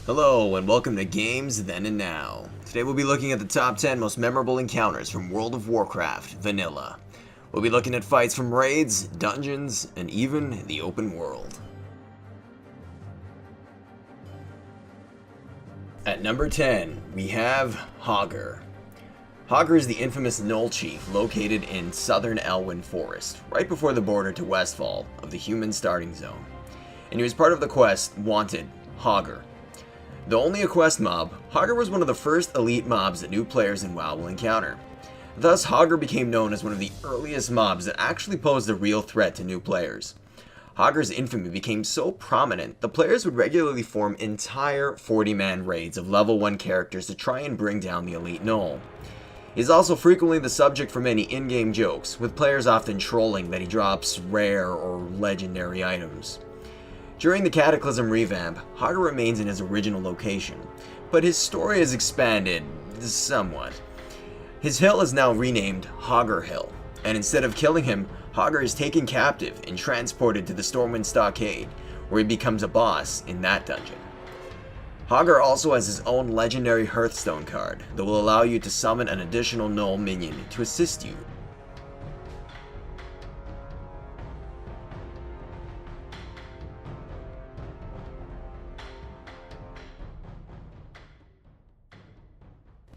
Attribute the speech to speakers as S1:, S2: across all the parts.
S1: Hello and welcome to Games Then and Now. Today we'll be looking at the top 10 most memorable encounters from World of Warcraft Vanilla. We'll be looking at fights from raids, dungeons, and even the open world. At number 10, we have Acar. Acar is the infamous Gnoll Chief located in southern Elwyn Forest, right before the border to Westfall of the human starting zone. And he was part of the quest Wanted, Acar. Though only a quest mob, Acar was one of the first elite mobs that new players in WoW will encounter. Thus, Acar became known as one of the earliest mobs that actually posed a real threat to new players. Acar's infamy became so prominent, the players would regularly form entire 40-man raids of level 1 characters to try and bring down the elite Gnoll. He is also frequently the subject for many in-game jokes, with players often trolling that he drops rare or legendary items. During the Cataclysm revamp, Acar remains in his original location, but his story has expanded somewhat. His hill is now renamed Acar Hill, and instead of killing him, Acar is taken captive and transported to the Stormwind Stockade, where he becomes a boss in that dungeon. Acar also has his own legendary Hearthstone card that will allow you to summon an additional Gnoll minion to assist you.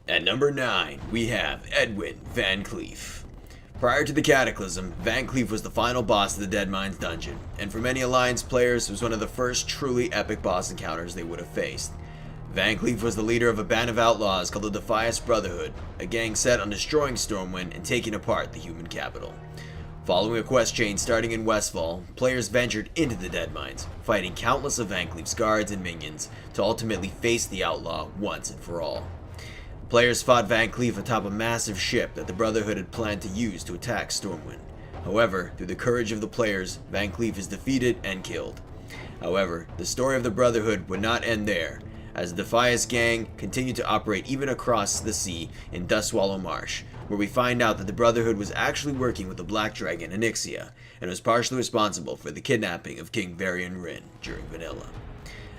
S1: At number 9, we have Edwin Van Cleef. Prior to the Cataclysm, Van Cleef was the final boss of the Deadmines dungeon, and for many Alliance players, was one of the first truly epic boss encounters they would have faced. Van Cleef was the leader of a band of outlaws called the Defias Brotherhood, a gang set on destroying Stormwind and taking apart the human capital. Following a quest chain starting in Westfall, players ventured into the Deadmines, fighting countless of Van Cleef's guards and minions to ultimately face the outlaw once and for all. Players fought Van Cleef atop a massive ship that the Brotherhood had planned to use to attack Stormwind. However, through the courage of the players, Van Cleef is defeated and killed. However, the story of the Brotherhood would not end there, as the Defias gang continued to operate even across the sea in Dustswallow Marsh, where we find out that the Brotherhood was actually working with the Black Dragon Onyxia, and was partially responsible for the kidnapping of King Varian Wrynn during Vanilla.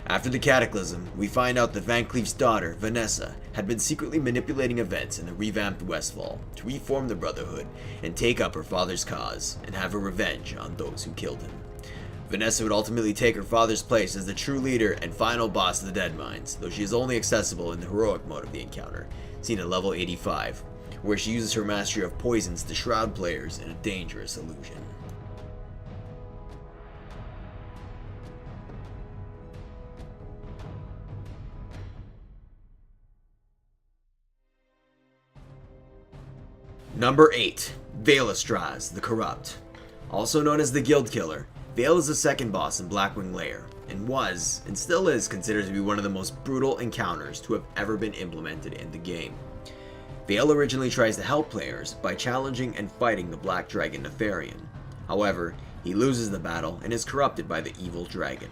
S1: After the Cataclysm, we find out that Van Cleef's daughter, Vanessa, had been secretly manipulating events in the revamped Westfall to reform the Brotherhood and take up her father's cause and have her revenge on those who killed him. Vanessa would ultimately take her father's place as the true leader and final boss of the Deadmines, though she is only accessible in the heroic mode of the encounter, seen at level 85, where she uses her mastery of poisons to shroud players in a dangerous illusion. Number 8. Bayless the Corrupt. Also known as the Guild Killer, Vale is the second boss in Blackwing Lair, and was, and still is, considered to be one of the most brutal encounters to have ever been implemented in the game. Vale originally tries to help players by challenging and fighting the Black Dragon Nefarian. However, he loses the battle and is corrupted by the evil dragon.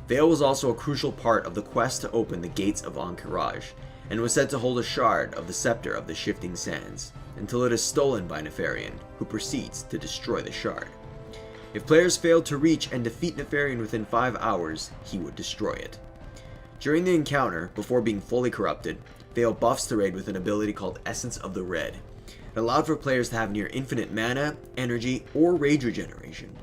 S1: Vale was also a crucial part of the quest to open the Gates of Ahn'Qiraj, and was said to hold a shard of the Scepter of the Shifting Sands, until it is stolen by Nefarian, who proceeds to destroy the shard. If players failed to reach and defeat Nefarian within 5 hours, he would destroy it. During the encounter, before being fully corrupted, Vale buffs the raid with an ability called Essence of the Red. It allowed for players to have near infinite mana, energy, or rage regeneration.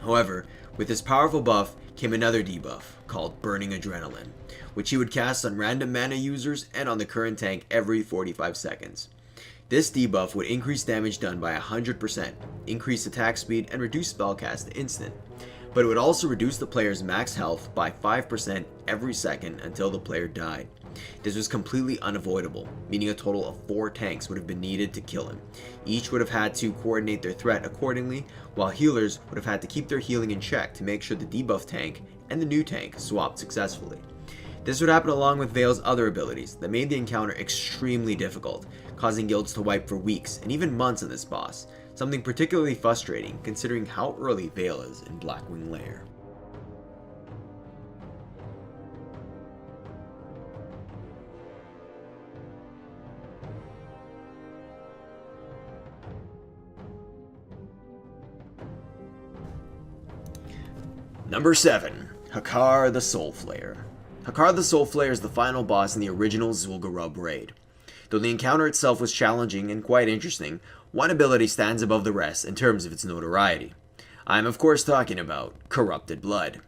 S1: However, with this powerful buff came another debuff, called Burning Adrenaline, which he would cast on random mana users and on the current tank every 45 seconds. This debuff would increase damage done by 100%, increase attack speed, and reduce spellcast to instant. But it would also reduce the player's max health by 5% every second until the player died. This was completely unavoidable, meaning a total of 4 tanks would have been needed to kill him. Each would have had to coordinate their threat accordingly, while healers would have had to keep their healing in check to make sure the debuff tank and the new tank swapped successfully. This would happen along with Vale's other abilities that made the encounter extremely difficult, causing guilds to wipe for weeks and even months on this boss, something particularly frustrating considering how early Vale is in Blackwing Lair. Number 7. Acar the Soul Flayer. Acar the Soulflayer is the final boss in the original Zul'Gurub raid. Though the encounter itself was challenging and quite interesting, one ability stands above the rest in terms of its notoriety. I am of course talking about Corrupted Blood.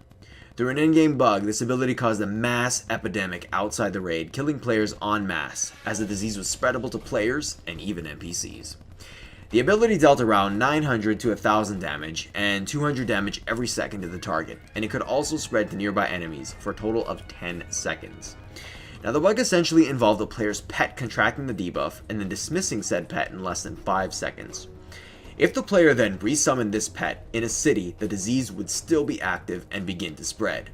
S1: Through an in-game bug, this ability caused a mass epidemic outside the raid, killing players en masse, as the disease was spreadable to players and even NPCs. The ability dealt around 900 to 1000 damage and 200 damage every second to the target, and it could also spread to nearby enemies for a total of 10 seconds. Now the bug essentially involved the player's pet contracting the debuff and then dismissing said pet in less than 5 seconds. If the player then resummoned this pet in a city, the disease would still be active and begin to spread.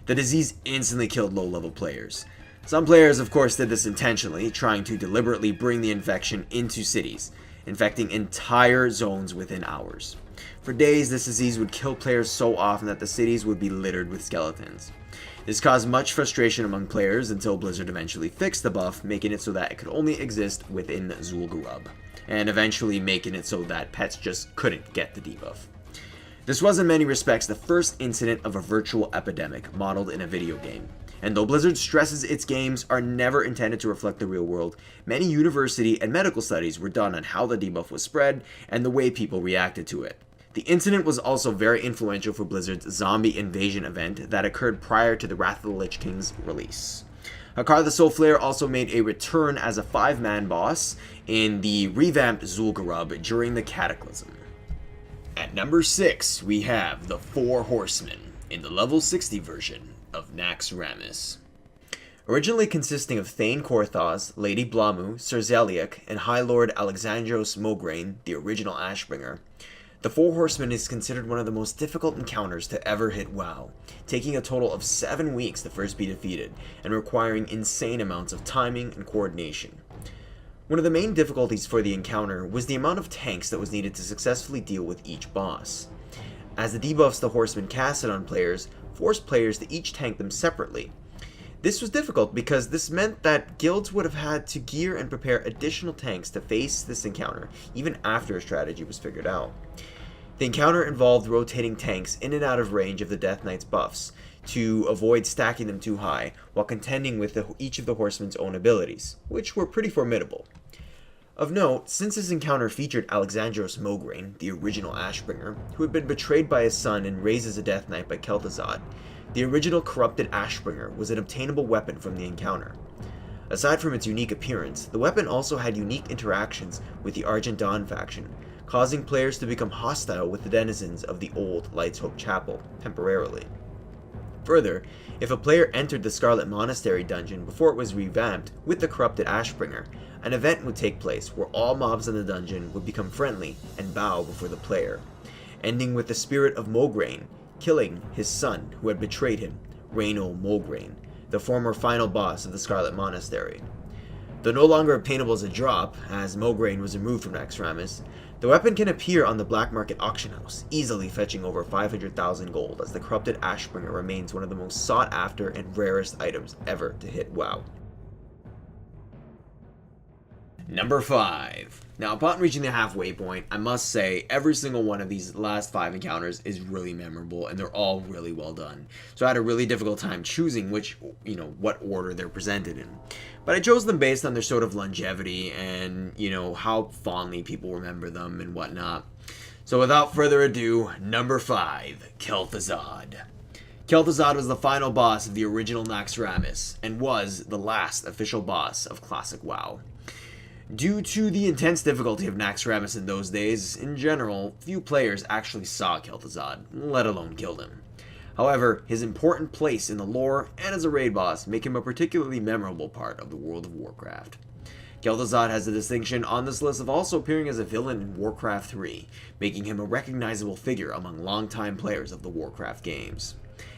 S1: The disease instantly killed low-level players. Some players of course did this intentionally, trying to deliberately bring the infection into cities, infecting entire zones within hours. For days, this disease would kill players so often that the cities would be littered with skeletons. This caused much frustration among players until Blizzard eventually fixed the buff, making it so that it could only exist within Zul'Gurub, and eventually making it so that pets just couldn't get the debuff. This was in many respects the first incident of a virtual epidemic modeled in a video game. And though Blizzard stresses its games are never intended to reflect the real world, many university and medical studies were done on how the debuff was spread and the way people reacted to it. The incident was also very influential for Blizzard's zombie invasion event that occurred prior to the Wrath of the Lich King's release. Acar the Soulflayer also made a return as a 5-man boss in the revamped Zul'Gurub during the Cataclysm. At number 6, we have the Four Horsemen in the level 60 version of Naxxramas. Originally consisting of Thane Korthos, Lady Blamu, Sir Zeliek, and High Lord Alexandros Mograine, the original Ashbringer, the Four Horsemen is considered one of the most difficult encounters to ever hit WoW, taking a total of 7 weeks to first be defeated, and requiring insane amounts of timing and coordination. One of the main difficulties for the encounter was the amount of tanks that was needed to successfully deal with each boss. As the debuffs the Horsemen casted on players forced players to each tank them separately. This was difficult because this meant that guilds would have had to gear and prepare additional tanks to face this encounter, even after a strategy was figured out. The encounter involved rotating tanks in and out of range of the Death Knight's buffs to avoid stacking them too high, while contending with each of the Horsemen's own abilities, which were pretty formidable. Of note, since this encounter featured Alexandros Mograine, the original Ashbringer, who had been betrayed by his son and raised as a Death Knight by Kelthuzad, the original corrupted Ashbringer was an obtainable weapon from the encounter. Aside from its unique appearance, the weapon also had unique interactions with the Argent Dawn faction, causing players to become hostile with the denizens of the old Light's Hope Chapel, temporarily. Further, if a player entered the Scarlet Monastery dungeon before it was revamped with the corrupted Ashbringer, an event would take place where all mobs in the dungeon would become friendly and bow before the player, ending with the spirit of Mograine killing his son who had betrayed him, Reyno Mograine, the former final boss of the Scarlet Monastery. Though no longer obtainable as a drop, as Mograine was removed from Naxxramas, the weapon can appear on the black market auction house, easily fetching over 500,000 gold, as the corrupted Ashbringer remains one of the most sought after and rarest items ever to hit WoW. Number 5. Now, upon reaching the halfway point, I must say every single one of these last 5 encounters is really memorable, and they're all really well done. So I had a really difficult time choosing what order they're presented in. But I chose them based on their sort of longevity and, how fondly people remember them and whatnot. So without further ado, number 5, Kelthuzad. Kelthuzad was the final boss of the original Naxxramas, and was the last official boss of Classic WoW. Due to the intense difficulty of Naxxramas in those days, in general, few players actually saw Kelthuzad, let alone killed him. However, his important place in the lore and as a raid boss make him a particularly memorable part of the world of Warcraft. Kelthuzad has the distinction on this list of also appearing as a villain in Warcraft 3, making him a recognizable figure among longtime players of the Warcraft games.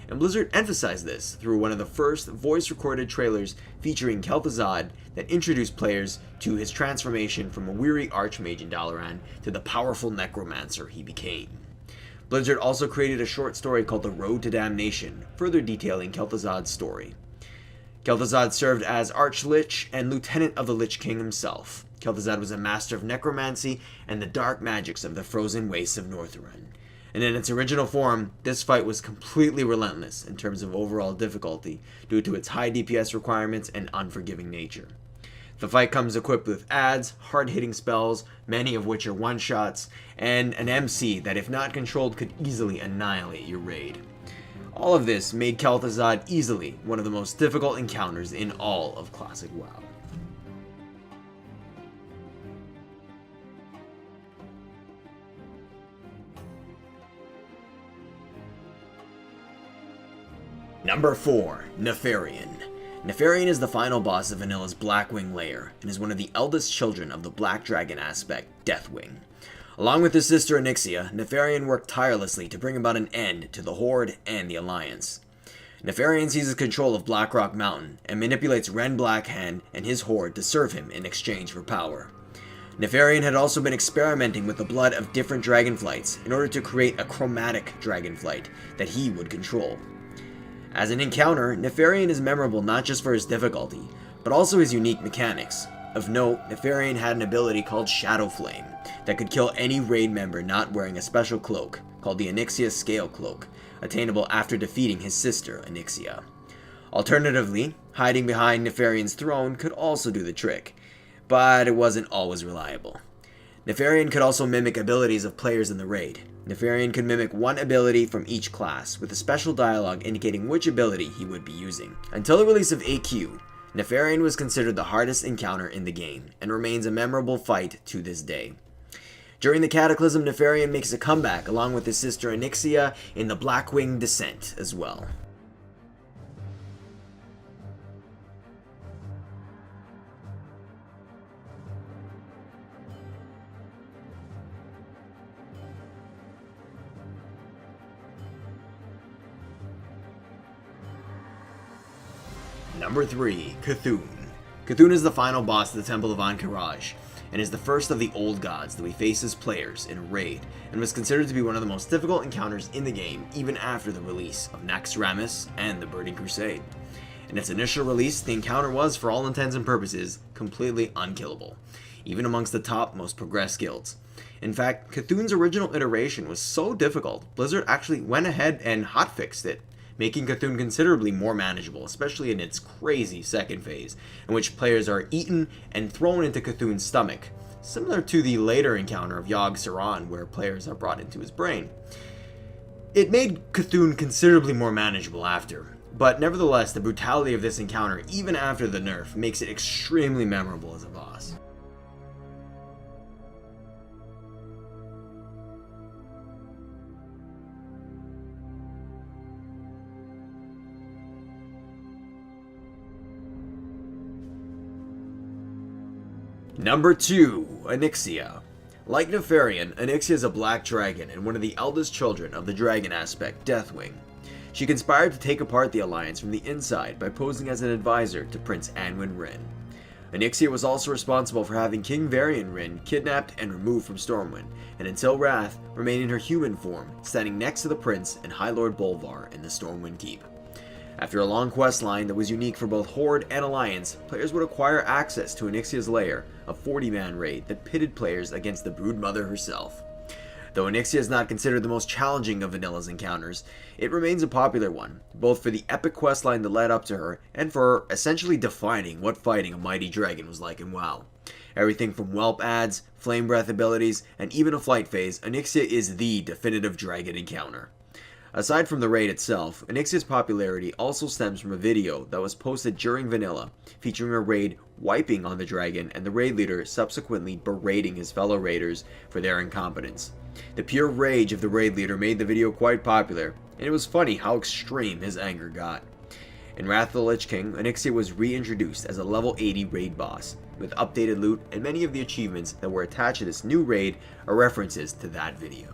S1: And Blizzard emphasized this through one of the first voice-recorded trailers featuring Kelthuzad that introduced players to his transformation from a weary archmage in Dalaran to the powerful necromancer he became. Blizzard also created a short story called The Road to Damnation, further detailing Kel'Thuzad's story. Kelthuzad served as Archlich and Lieutenant of the Lich King himself. Kelthuzad was a master of necromancy and the dark magics of the frozen wastes of Northrend. and in its original form, this fight was completely relentless in terms of overall difficulty due to its high DPS requirements and unforgiving nature. The fight comes equipped with adds, hard-hitting spells, many of which are one-shots, and an MC that if not controlled could easily annihilate your raid. All of this made Kelthuzad easily one of the most difficult encounters in all of Classic WoW. Number 4. Nefarian. Nefarian is the final boss of Vanilla's Blackwing lair, and is one of the eldest children of the Black Dragon aspect, Deathwing. Along with his sister Onyxia, Nefarian worked tirelessly to bring about an end to the Horde and the Alliance. Nefarian seizes control of Blackrock Mountain, and manipulates Ren Blackhand and his Horde to serve him in exchange for power. Nefarian had also been experimenting with the blood of different dragonflights in order to create a chromatic dragonflight that he would control. As an encounter, Nefarian is memorable not just for his difficulty, but also his unique mechanics. Of note, Nefarian had an ability called Shadow Flame that could kill any raid member not wearing a special cloak, called the Onyxia Scale Cloak, attainable after defeating his sister, Onyxia. Alternatively, hiding behind Nefarian's throne could also do the trick, but it wasn't always reliable. Nefarian could also mimic abilities of players in the raid. Nefarian could mimic one ability from each class, with a special dialogue indicating which ability he would be using. Until the release of AQ, Nefarian was considered the hardest encounter in the game, and remains a memorable fight to this day. During the Cataclysm, Nefarian makes a comeback along with his sister Onyxia in the Blackwing Descent as well. Number 3. Cthulhu. Cthulhu is the final boss of the Temple of Ahn'Qiraj, and is the first of the old gods that we face as players in a raid, and was considered to be one of the most difficult encounters in the game even after the release of Naxxramas and the Burning Crusade. In its initial release, the encounter was, for all intents and purposes, completely unkillable, even amongst the top, most progressed guilds. In fact, Cthulhu's original iteration was so difficult, Blizzard actually went ahead and hotfixed it, making Cthulhu considerably more manageable, especially in its crazy second phase, in which players are eaten and thrown into Cthulhu's stomach, similar to the later encounter of Yogg-Saron, where players are brought into his brain. It made Cthulhu considerably more manageable after, but nevertheless, the brutality of this encounter, even after the nerf, makes it extremely memorable as a boss. Number 2. Onyxia. Like Nefarian, Onyxia is a black dragon and one of the eldest children of the dragon aspect, Deathwing. She conspired to take apart the Alliance from the inside by posing as an advisor to Prince Anwin Wrynn. Onyxia was also responsible for having King Varian Wrynn kidnapped and removed from Stormwind, and until Wrath, remained in her human form, standing next to the Prince and High Lord Bolvar in the Stormwind Keep. After a long quest line that was unique for both Horde and Alliance, players would acquire access to Onyxia's lair, a 40-man raid that pitted players against the Broodmother herself. Though Onyxia is not considered the most challenging of Vanilla's encounters, it remains a popular one, both for the epic questline that led up to her, and for essentially defining what fighting a mighty dragon was like in WoW. Everything from whelp adds, flame breath abilities, and even a flight phase, Onyxia is the definitive dragon encounter. Aside from the raid itself, Onyxia's popularity also stems from a video that was posted during Vanilla, featuring a raid wiping on the dragon and the raid leader subsequently berating his fellow raiders for their incompetence. The pure rage of the raid leader made the video quite popular, and it was funny how extreme his anger got. In Wrath of the Lich King, Onyxia was reintroduced as a level 80 raid boss, with updated loot, and many of the achievements that were attached to this new raid are references to that video.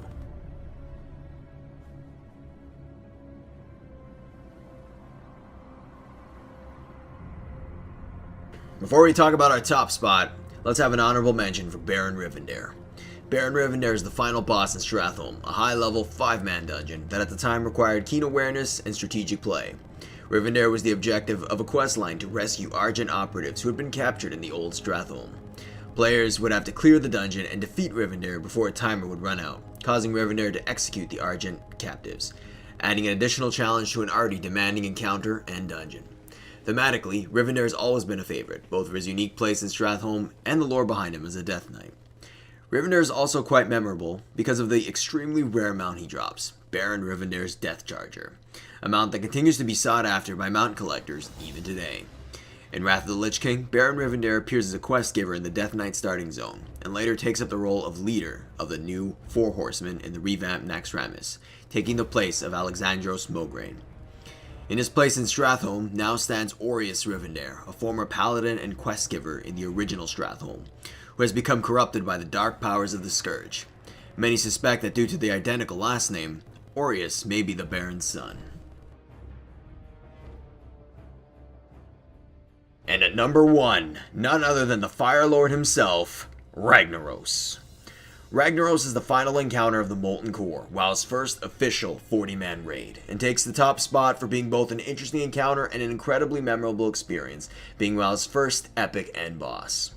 S1: Before we talk about our top spot, let's have an honorable mention for Baron Rivendare. Baron Rivendare is the final boss in Stratholme, a high-level 5-man dungeon that at the time required keen awareness and strategic play. Rivendare was the objective of a questline to rescue Argent operatives who had been captured in the old Stratholme. Players would have to clear the dungeon and defeat Rivendare before a timer would run out, causing Rivendare to execute the Argent captives, adding an additional challenge to an already demanding encounter and dungeon. Thematically, Rivendare has always been a favorite, both for his unique place in Stratholme and the lore behind him as a Death Knight. Rivendare is also quite memorable because of the extremely rare mount he drops, Baron Rivendare's Death Charger, a mount that continues to be sought after by mount collectors even today. In Wrath of the Lich King, Baron Rivendare appears as a quest giver in the Death Knight starting zone, and later takes up the role of leader of the new Four Horsemen in the revamped Naxxramas, taking the place of Alexandros Mograine. In his place in Stratholme now stands Aureus Rivendare, a former paladin and quest giver in the original Stratholme, who has become corrupted by the dark powers of the Scourge. Many suspect that due to the identical last name, Aureus may be the Baron's son. And at number 1, none other than the Fire Lord himself, Ragnaros. Ragnaros is the final encounter of the Molten Core, WoW's first official 40-man raid, and takes the top spot for being both an interesting encounter and an incredibly memorable experience, being WoW's first epic end boss.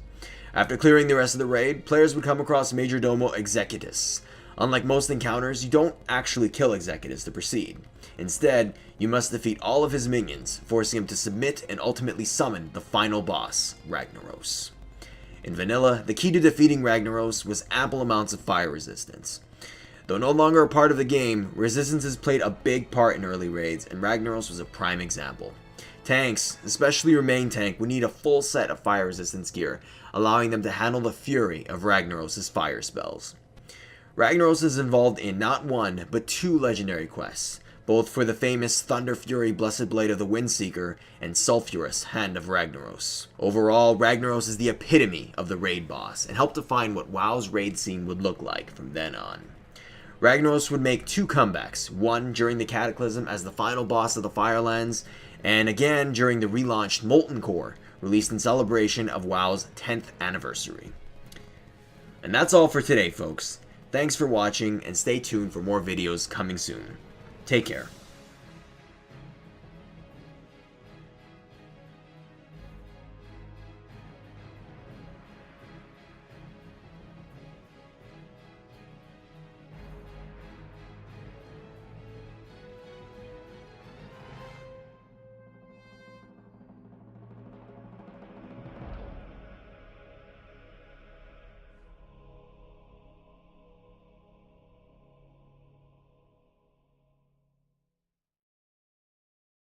S1: After clearing the rest of the raid, players would come across Majordomo Executus. Unlike most encounters, you don't actually kill Executus to proceed. Instead, you must defeat all of his minions, forcing him to submit and ultimately summon the final boss, Ragnaros. In vanilla, the key to defeating Ragnaros was ample amounts of fire resistance. Though no longer a part of the game, resistance has played a big part in early raids, and Ragnaros was a prime example. Tanks, especially your main tank, would need a full set of fire resistance gear, allowing them to handle the fury of Ragnaros' fire spells. Ragnaros is involved in not one, but 2 legendary quests, both for the famous Thunder Fury Blessed Blade of the Windseeker and Sulphurous Hand of Ragnaros. Overall, Ragnaros is the epitome of the raid boss, and helped define what WoW's raid scene would look like from then on. Ragnaros would make 2 comebacks, one during the Cataclysm as the final boss of the Firelands, and again during the relaunched Molten Core, released in celebration of WoW's 10th anniversary. And that's all for today, folks. Thanks for watching, and stay tuned for more videos coming soon. Take care.